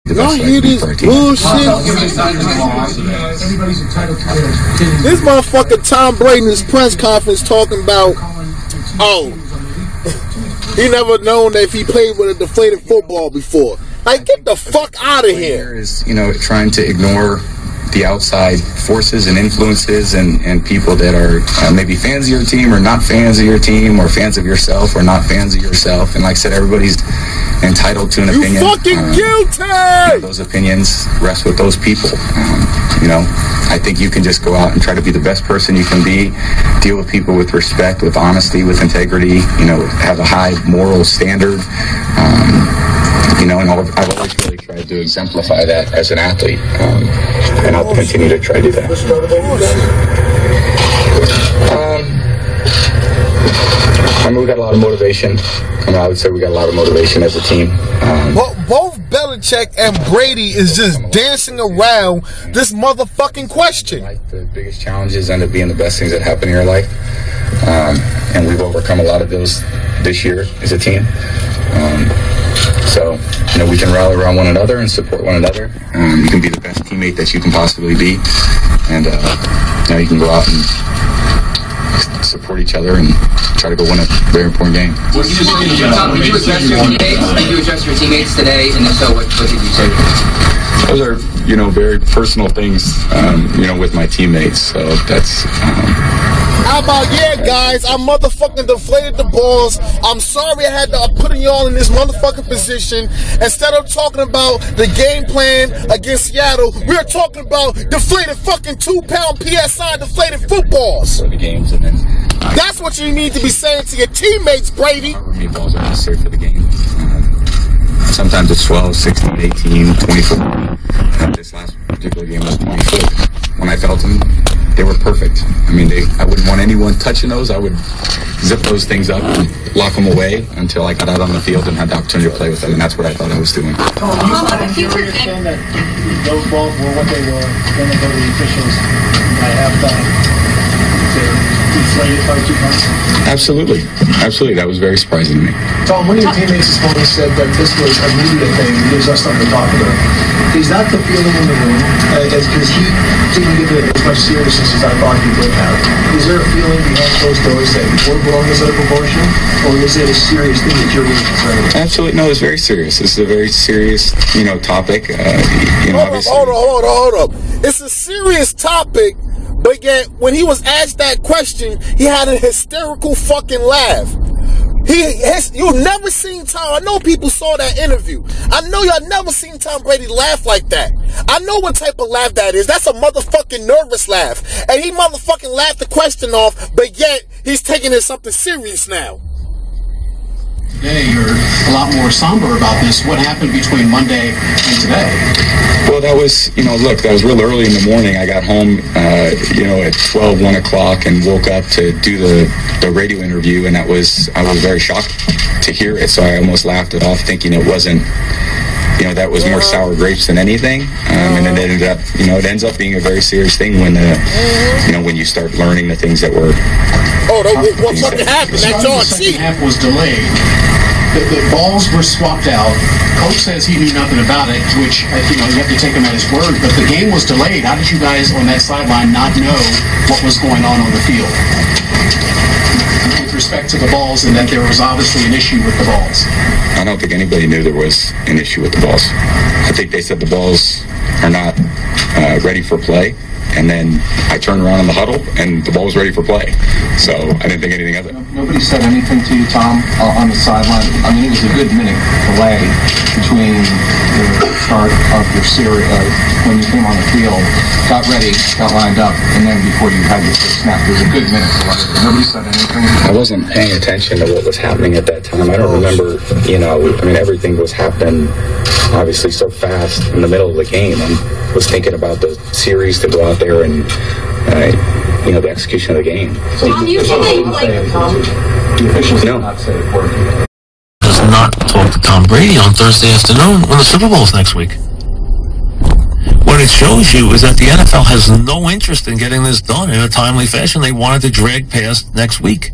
Y'all hear this bullshit? This motherfucker Tom Brady in his press conference talking about, oh, he never known that if he played with a deflated football before. Like, get the fuck out of here. Is, trying to ignore the outside forces and influences and people that are maybe fans of your team or not fans of your team or fans of yourself or not fans of yourself. And like I said, everybody's entitled to an opinion. You fucking guilty! Those opinions rest with those people. I think you can just go out and try to be the best person you can be, deal with people with respect, with honesty, with integrity, have a high moral standard. And I've always really tried to exemplify that as an athlete, and I'll continue to try to do that. We got a lot of motivation. I would say we got a lot of motivation as a team. Both Belichick and Brady is just dancing around this motherfucking question. The biggest challenges end up being the best things that happen in your life, and we've overcome a lot of those this year as a team. So, we can rally around one another and support one another. You can be the best teammate that you can possibly be. And, you can go out and support each other and try to go win a very important game. Did you address your teammates today? And if so, what did you say? Those are, very personal things, with my teammates. So that's... How about, guys, I motherfucking deflated the balls. I'm sorry I had to put y'all in this motherfucking position. Instead of talking about the game plan against Seattle, we're talking about deflated fucking 2-pound PSI deflated footballs. For the games, and then that's what you need to be saying to your teammates, Brady. Meatballs are necessary for the game. Sometimes it's 12, 16, 18, 24. This last particular game was 24. When I felt them, they were perfect. I wouldn't want anyone touching those. I would zip those things up and lock them away until I got out on the field and had the opportunity to play with them, and that's what I thought I was doing. If you understand that those balls were what they were, then they go to the officials by halftime to deflate it by 2 points? Absolutely. That was very surprising to me. Tom, one of your teammates this morning said that this was a media thing, it gives us something to talk about. Is that the feeling in the room? Because he didn't give it as much seriousness as I thought he would have. Is there a feeling behind closed doors that we're blowing this out of proportion? Or is it a serious thing that you're really concerned with? Absolutely. No, it's very serious. This is a very serious, topic. Hold up. It's a serious topic, but yet when he was asked that question, he had a hysterical fucking laugh. You've never seen Tom. I know people saw that interview. I know y'all never seen Tom Brady laugh like that. I know what type of laugh that is. That's a motherfucking nervous laugh. And he motherfucking laughed the question off, but yet he's taking it something serious now. Today, you're a lot more somber about this. What happened between Monday and today? Well, that was, that was real early in the morning. I got home, at 12, 1 o'clock and woke up to do the radio interview, and I was very shocked to hear it. So I almost laughed it off, thinking it wasn't, that was more sour grapes than anything. And it ended up, it ends up being a very serious thing when, when you start learning the things that were. What fucking happened? That the second half was delayed. The balls were swapped out. Coach says he knew nothing about it, which, you have to take him at his word. But the game was delayed. How did you guys on that sideline not know what was going on the field? With respect to the balls, and that there was obviously an issue with the balls. I don't think anybody knew there was an issue with the balls. I think they said the balls are not ready for play. And then I turned around in the huddle, and the ball was ready for play. So I didn't think anything of it. Nobody said anything to you, Tom, on the sideline? It was a good minute delay between the start of your series, when you came on the field, got ready, got lined up, and then before you had your first snap. There was a good minute delay. Nobody said anything? I wasn't paying attention to what was happening at that time. I don't remember, everything was happening obviously so fast in the middle of the game. I was thinking about the series to go out there and, the execution of the game. Tom, you think the officials did not say a word. Does not talk to Tom Brady on Thursday afternoon when the Super Bowl's next week. What it shows you is that the NFL has no interest in getting this done in a timely fashion. They wanted to drag past next week.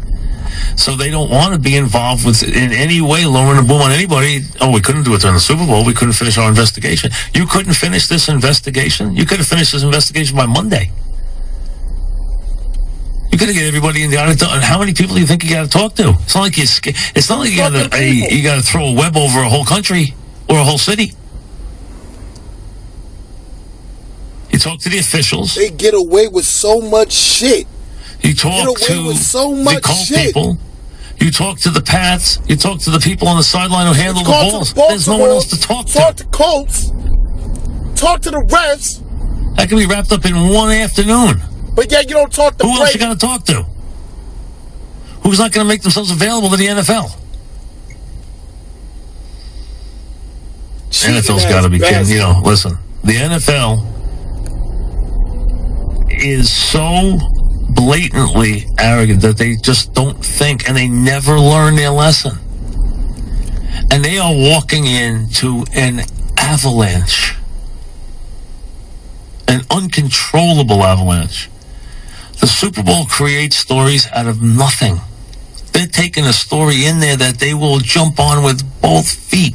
So they don't want to be involved with, in any way, lowering the boom on anybody. Oh, we couldn't do it during the Super Bowl. We couldn't finish our investigation. You couldn't finish this investigation? You could have finished this investigation by Monday. You could have get everybody in the audience. How many people do you think you got to talk to? It's not like you got to throw a web over a whole country or a whole city. You talk to the officials. They get away with so much shit. You talk to the Colt people. You talk to the Pats. You talk to the people on the sideline who handle the balls. There's no one else to talk to. Talk to Colts. Talk to the refs. That can be wrapped up in one afternoon. But yeah, you don't talk to Who else you got to talk to? Who's not going to make themselves available to the NFL? NFL's got to be kidding. You know, listen, the NFL is so blatantly arrogant that they just don't think, and they never learn their lesson. And they are walking into an avalanche, an uncontrollable avalanche. The Super Bowl creates stories out of nothing. They're taking a story in there that they will jump on with both feet.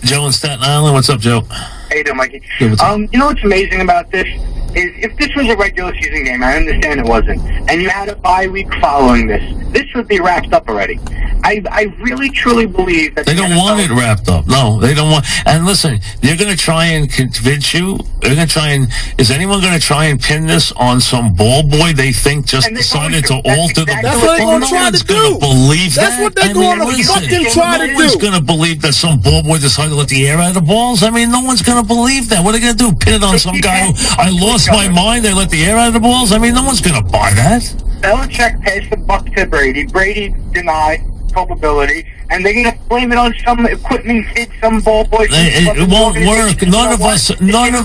Joe in Staten Island, what's up, Joe? How you doing, Mikey? Good, what's up? You know what's amazing about this is if this was a regular season game, I understand it wasn't, and you had a bye week following this would be wrapped up already. I really, truly believe that they don't want it wrapped up. No, they don't want. And listen, they're going to try and convince you. They're going to try and. Is anyone going to try and pin this on some ball boy they think just decided to alter the? That's what they're going to try to do. Believe that's that? what they're going to fucking try to do. No one's going to believe that some ball boy decided to let the air out of the balls. I mean, no one's going to believe that. What are they going to do? Pin it on some guy who I lost my mind? They let the air out of the balls. I mean, no one's going to buy that. Belichick passed the buck to Brady. Brady denied culpability, and they're going to blame it on some equipment kid, some ball boy. It won't work. None of us are going to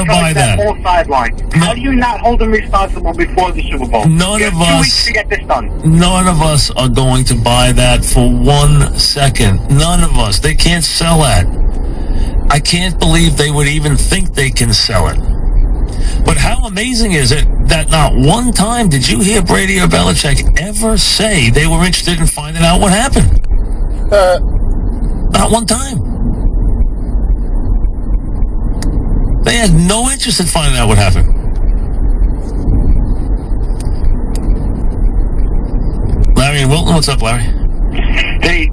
buy that. Whole sideline. How do you not hold them responsible before the Super Bowl? None of us. 2 weeks to get this done. None of us are going to buy that for 1 second. None of us. They can't sell that. I can't believe they would even think they can sell it. But how amazing is it that not one time did you hear Brady or Belichick ever say they were interested in finding out what happened? Not one time. They had no interest in finding out what happened. Larry and Wilton, what's up, Larry? Hey,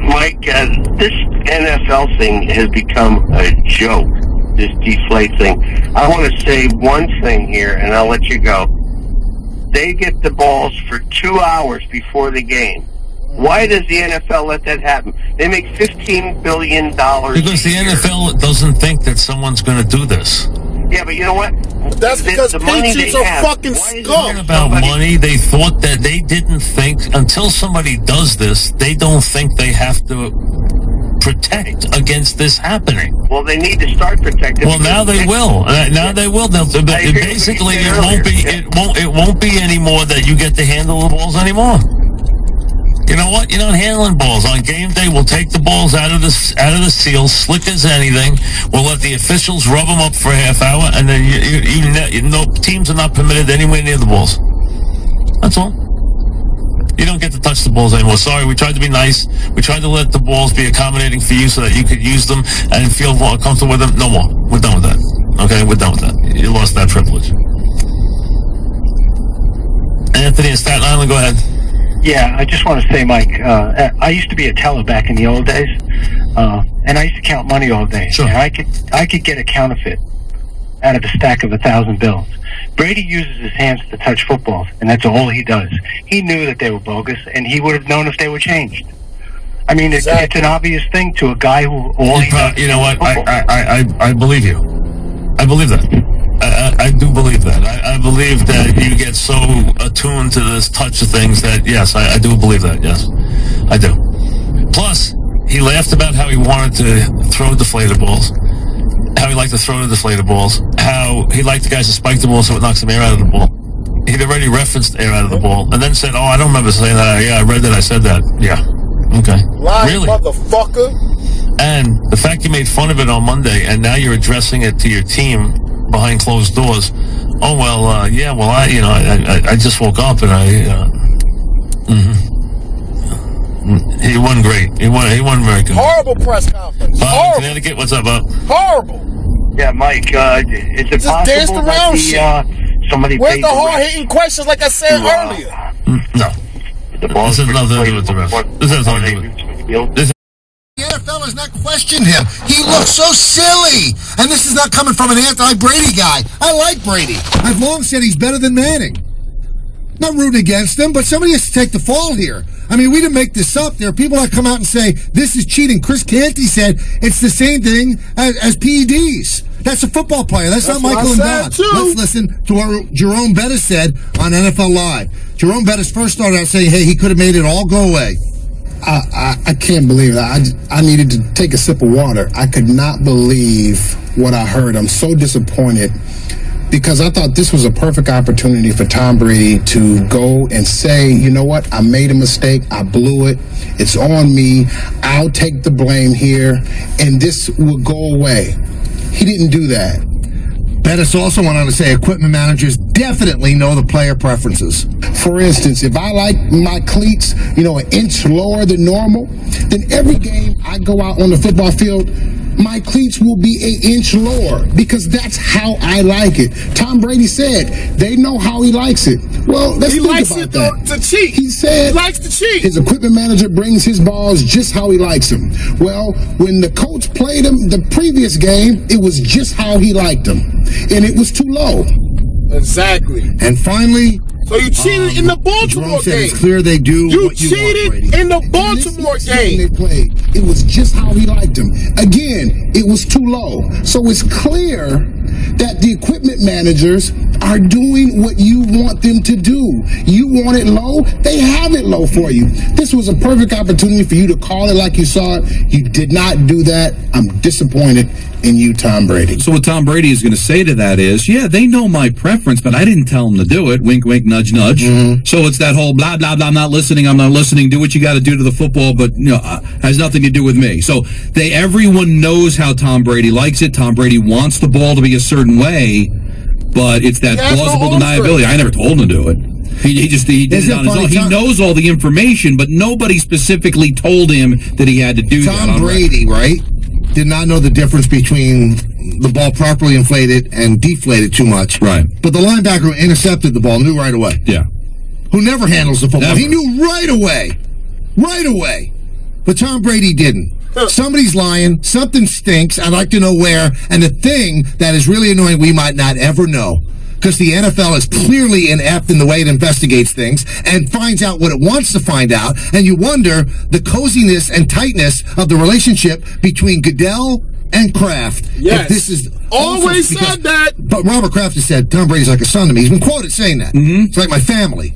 Mike, this NFL thing has become a joke. This deflate thing. I want to say one thing here, and I'll let you go. They get the balls for 2 hours before the game. Why does the NFL let that happen? They make $15 billion. Because the NFL doesn't think that someone's going to do this. Yeah, but you know what? That's because Patriots are fucking scum. About money, they thought that they didn't think until somebody does this, they don't think they have to protect against this happening. Well, they need to start protecting. Well, now they will. Now they will. Basically, it won't be anymore that you get to handle the balls anymore. You know what? You're not handling balls. On game day, we'll take the balls out of the seal, slick as anything. We'll let the officials rub them up for a half hour, and then teams are not permitted anywhere near the balls. That's all. You don't get to touch the balls anymore. Sorry, we tried to be nice. We tried to let the balls be accommodating for you so that you could use them and feel more comfortable with them. No more. We're done with that. Okay, we're done with that. You lost that privilege. Anthony in Staten Island, go ahead. Yeah, I just want to say, Mike, I used to be a teller back in the old days, and I used to count money all day. Sure. And I could get a counterfeit out of a stack of 1,000 bills. Brady uses his hands to touch footballs, and that's all he does. He knew that they were bogus, and he would have known if they were changed. I mean, it's an obvious thing to a guy who does. You know what? I believe you. I believe that. I do believe that. I believe that you get so attuned to this touch of things that, yes, I do believe that. Yes, I do. Plus, he laughed about how he wanted to throw deflated balls, how he liked to throw the deflated balls, how he liked the guys to spike the ball so it knocks some air out of the ball. He'd already referenced air out of the ball and then said, I don't remember saying that. Yeah, I read that. I said that. Yeah. Okay. Lying really? Motherfucker. And the fact you made fun of it on Monday and now you're addressing it to your team behind closed doors, Oh, well, yeah, well, I just woke up and he won great. He won very good. Horrible press conference. Horrible. Connecticut, what's up, Bob? Horrible. Yeah, Mike, is it Just possible danced around that somebody Where's paid the the hard-hitting questions like I said earlier? No. This has nothing to do with the rest. This has nothing to do with it. The NFL has not questioned him. He looks so silly. And this is not coming from an anti-Brady guy. I like Brady. I've long said he's better than Manning. Not rooting against him, but somebody has to take the fall here. I mean, we didn't make this up. There are people that come out and say, this is cheating. Chris Canty said it's the same thing as PEDs. That's a football player. That's not Michael and Don. Let's listen to what Jerome Bettis said on NFL Live. Jerome Bettis first started out saying, hey, he could have made it all go away. I can't believe that. I needed to take a sip of water. I could not believe what I heard. I'm so disappointed because I thought this was a perfect opportunity for Tom Brady to go and say, you know what, I made a mistake. I blew it. It's on me. I'll take the blame here, and this will go away. He didn't do that. Bettis also went on to say equipment managers definitely know the player preferences. For instance, if I like my cleats, an inch lower than normal, then every game I go out on the football field, my cleats will be an inch lower because that's how I like it. Tom Brady said they know how he likes it. Well, let's think about that. To cheat. He said he likes to cheat. His equipment manager brings his balls just how he likes them. Well, when the coach played him the previous game, it was just how he liked them, and it was too low. Exactly. And finally, so you cheated in the Baltimore game. It's clear they do. You cheated in the Baltimore game. They played. It was just how he liked them. Again, it was too low. So it's clear that the equipment managers are doing what you want them to do. You want it low, they have it low for you. This was a perfect opportunity for you to call it like you saw it. You did not do that. I'm disappointed in you, Tom Brady. So what Tom Brady is going to say to that is, yeah, they know my preference, but I didn't tell them to do it. Wink, wink, nudge, nudge. Mm-hmm. So it's that whole blah, blah, blah, I'm not listening, do what you got to do to the football, but has nothing to do with me. So everyone knows how Tom Brady likes it. Tom Brady wants the ball to be a certain way, but it's that plausible deniability. I never told him to do it. He did it on his own. He knows all the information, but nobody specifically told him that he had to do that. Tom Brady, right, did not know the difference between the ball properly inflated and deflated too much. Right. But the linebacker who intercepted the ball knew right away. Yeah. Who never handles the football. Never. He knew right away. Right away. But Tom Brady didn't. Somebody's lying. Something stinks. I'd like to know where. And the thing that is really annoying, we might not ever know. Because the NFL is clearly inept in the way it investigates things and finds out what it wants to find out. And you wonder the coziness and tightness of the relationship between Goodell and Kraft. Yes. If this is always said that. But Robert Kraft has said Tom Brady's like a son to me. He's been quoted saying that. Mm-hmm. It's like my family.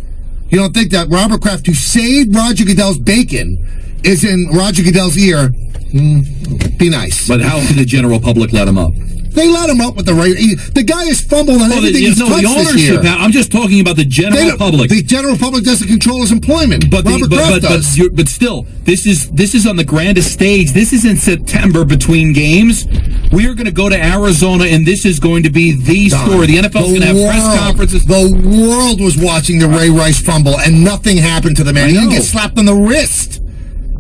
You don't think that Robert Kraft, who saved Roger Goodell's bacon, is in Roger Goodell's ear? Be nice. But how can the general public let him up? They let him up with the right. The guy has fumbled on everything he's touched this year. I'm just talking about the general public. The general public doesn't control his employment, but Robert Kraft does. But still, this is on the grandest stage. This is in September between games. We are going to go to Arizona, and this is going to be the story. The NFL is going to have press conferences. The world was watching the Ray Rice fumble, and nothing happened to the man. He didn't get slapped on the wrist.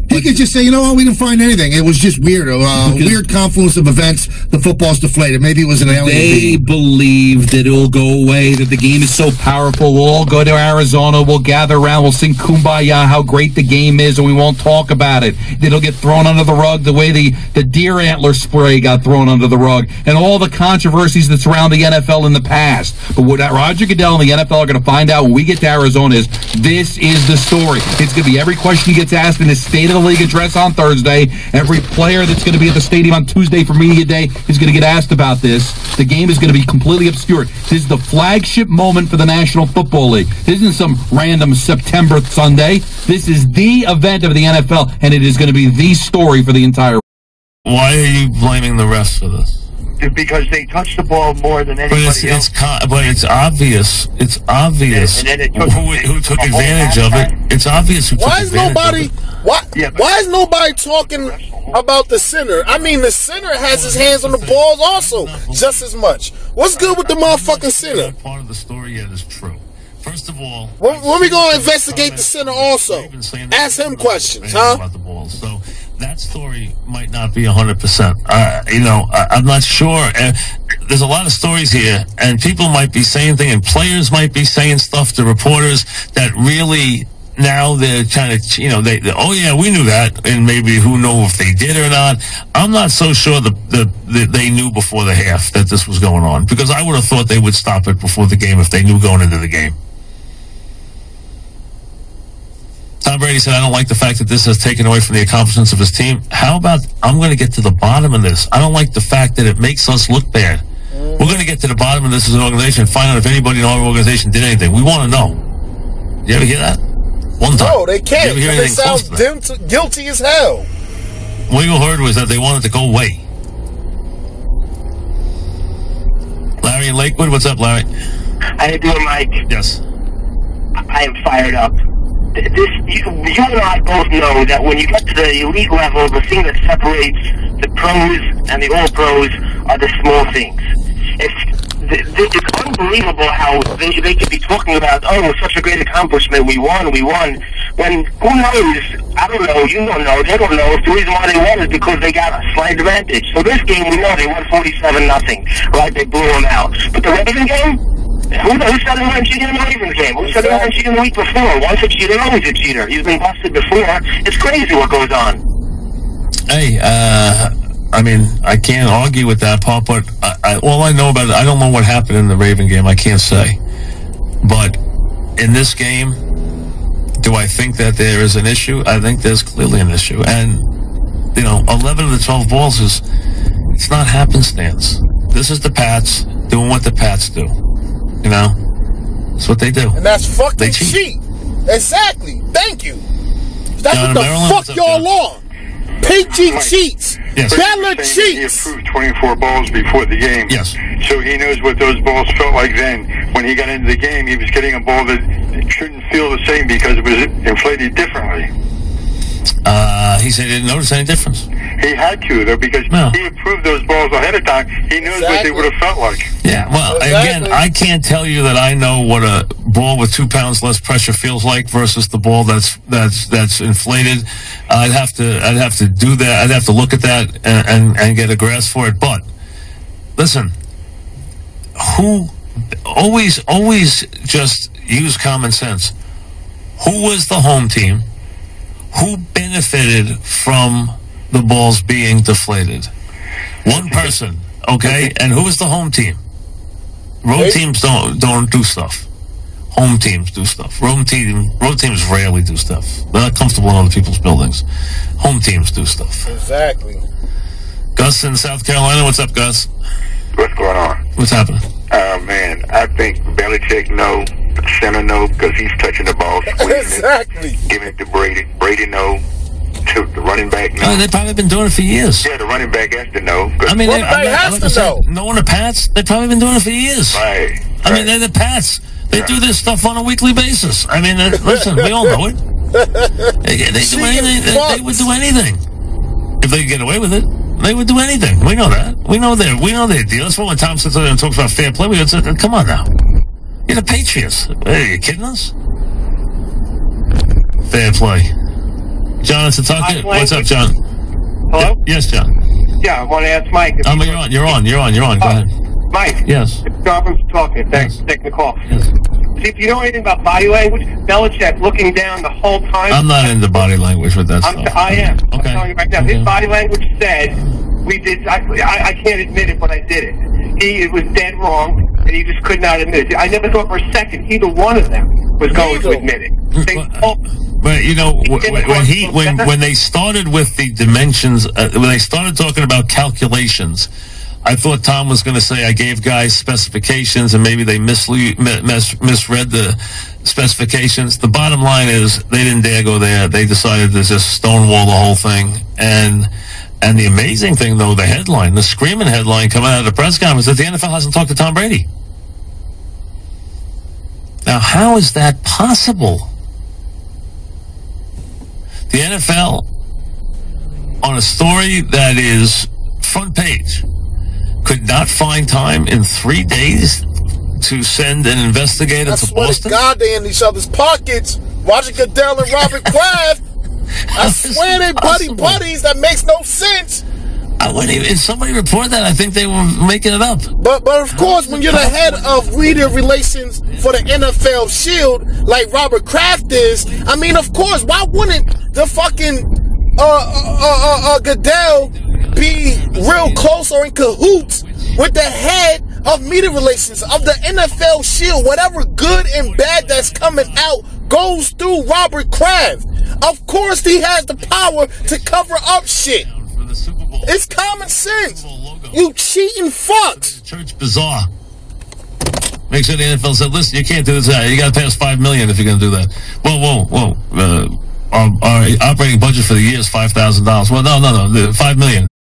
He could just say, you know what, we didn't find anything. It was just weird. Weird confluence of events. The football's deflated. Maybe it was an alien being. They believe that it'll go away, that the game is so powerful. We'll all go to Arizona. We'll gather around. We'll sing Kumbaya, how great the game is, and we won't talk about it. It'll get thrown under the rug the way the deer antler spray got thrown under the rug and all the controversies that surround the NFL in the past. But what Roger Goodell and the NFL are going to find out when we get to Arizona is this is the story. It's going to be every question he gets asked in his State of the League address on Thursday. Every player that's going to be at the stadium on Tuesday for Media Day is going to get asked about this. The game is going to be completely obscured. This is the flagship moment for the National Football League. This isn't some random September Sunday. This is the event of the NFL, and it is going to be the story for the entire. Why are you blaming the refs for this? because they touched the ball more than anybody else. But it's obvious. It's obvious And then it who took advantage of it. It's obvious who took advantage of it. Why is nobody talking about the center? I mean, the center has his hands on the balls also, just as much. What's good with the motherfucking center? Part of the story yet is true. First of all, when we gonna investigate the center also? Ask him questions, huh? About the balls. So that story might not be 100%. I'm not sure. There's a lot of stories here, and people might be saying things, and players might be saying stuff to reporters that really now they're trying to, oh yeah, we knew that, and maybe who knows if they did or not. I'm not so sure that they knew before the half that this was going on, because I would have thought they would stop it before the game if they knew going into the game. Tom Brady said, I don't like the fact that this has taken away from the accomplishments of his team. How about, I'm going to get to the bottom of this. I don't like the fact that it makes us look bad. We're going to get to the bottom of this as an organization and find out if anybody in our organization did anything. We want to know. You ever hear that? One time. No, they can't. They sound guilty as hell. What you heard was that they wanted to go away. Larry in Lakewood, what's up, Larry? How you doing, Mike? Yes. I am fired up. You and I both know that when you get to the elite level, the thing that separates the pros and the all-pros are the small things. It's unbelievable how they could be talking about, oh, it was such a great accomplishment, we won, when who knows, I don't know, you don't know, they don't know if the reason why they won is because they got a slight advantage. So this game, we know they won 47-0, right? They blew them out. But the Raven game? Who said they weren't cheating in the Ravens game? Who said they weren't cheating the week before? Once a cheater, always a cheater. He's been busted before. It's crazy what goes on. Hey, I mean, I can't argue with that part, but all I know about it, I don't know what happened in the Raven game. I can't say. But in this game, do I think that there is an issue? I think there's clearly an issue. And, 11 of the 12 balls it's not happenstance. This is the Pats doing what the Pats do. That's what they do. And that's fucking cheat. Exactly. Thank you. That's what the fuck y'all on. PG cheats. Yes. Bella cheats. He approved 24 balls before the game. Yes. So he knows what those balls felt like then. When he got into the game, he was getting a ball that shouldn't feel the same because it was inflated differently. He said he didn't notice any difference. He had to, though, because he approved those balls ahead of time. He knows what they would have felt like. Yeah, well, again, I can't tell you that I know what a ball with 2 pounds less pressure feels like versus the ball that's inflated. I'd have to do that. I'd have to look at that and get a grasp for it. But listen, who always just use common sense. Who was the home team? Who benefited from the balls being deflated? One person, okay? And who is the home team? Road teams don't do stuff. Home teams do stuff. Road teams rarely do stuff. They're not comfortable in other people's buildings. Home teams do stuff. Exactly. Gus in South Carolina, what's up, Gus? What's going on? What's happening? Man, I think Belichick no, center no, because he's touching the ball, exactly. Giving it to Brady. Brady no. To the running back no. Oh, they've probably been doing it for years. Yeah, the running back has to know. I mean, knowing the Pats, they've probably been doing it for years. Right. I mean, they're the Pats. They do this stuff on a weekly basis. I mean, listen, we all know it. They would do anything if they could get away with it. They would do anything. We know that. We know their deal. That's why when Tom sits there and talks about fair play, we go, come on now. You're the Patriots. Are you kidding us? Fair play. John, it's a talk. What's up, John? Hello? Yes, John. Yeah, I want to ask Mike. You're on. Go ahead. Mike. Yes. Darvin's talking. Thanks for taking the call. Yes. See, if you know anything about body language, Belichick looking down the whole time. I'm not into body language with that stuff. I am. Okay. I'm telling you right now. His body language said, we did, I can't admit it, but I did it. It was dead wrong, and he just could not admit it. I never thought for a second either one of them was going to admit it. But when they started with the dimensions, when they started talking about calculations, I thought Tom was going to say I gave guys specifications and maybe they misread the specifications. The bottom line is they didn't dare go there. They decided to just stonewall the whole thing. And And the amazing thing, though, the headline, the screaming headline coming out of the press conference, that the NFL hasn't talked to Tom Brady. Now, how is that possible? The NFL, on a story that is front page, could not find time in 3 days to send an investigator to Boston? God, they in each other's pockets. Roger Goodell and Robert Kraft. I swear they buddies. That makes no sense. If somebody reported that, I think they were making it up. But of course, when you're the head of media relations for the NFL Shield, like Robert Kraft is, I mean, of course, why wouldn't the fucking Goodell be real close or in cahoots with the head of media relations of the NFL Shield? Whatever good and bad that's coming out goes through Robert Kraft. Of course, he has the power to cover up shit. It's common sense. You cheating fucks. Church bizarre. Make sure the NFL said, listen, you can't do this. You got to pay us $5 million if you're going to do that. Whoa. Our operating budget for the year is $5,000. Well, no. $5 million.